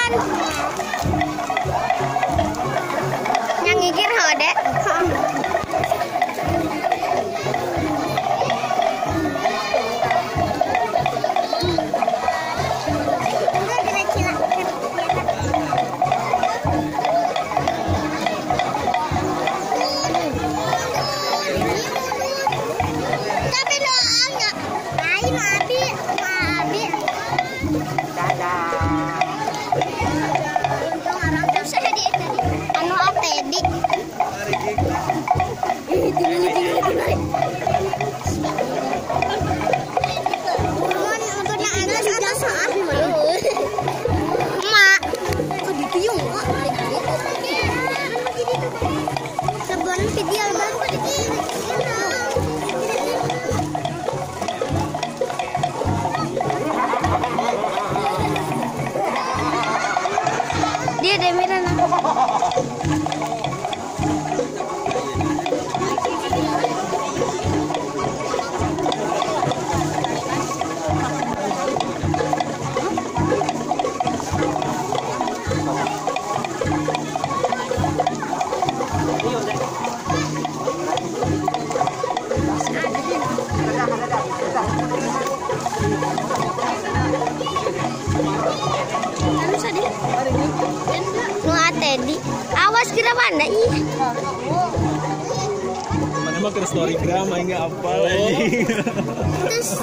Jan. Yang ngikir hode. Dia demiran Teddy, awas kira mana ih? Mana mah ke story gram, enggak apa lagi. Terus